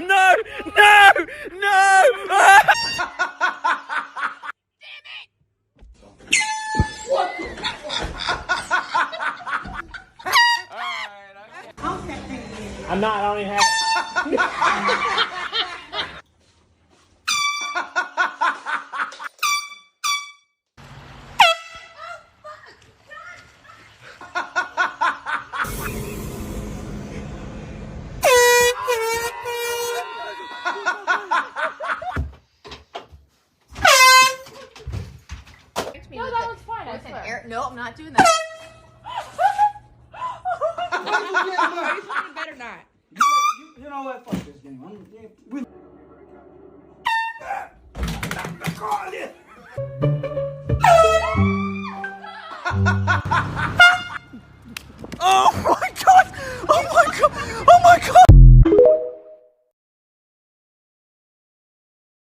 No! No! No! I'm not, I don't even have it. No, that was fine. I swear. No, I'm not doing that. You better not. You know what? Fuck this game. Oh!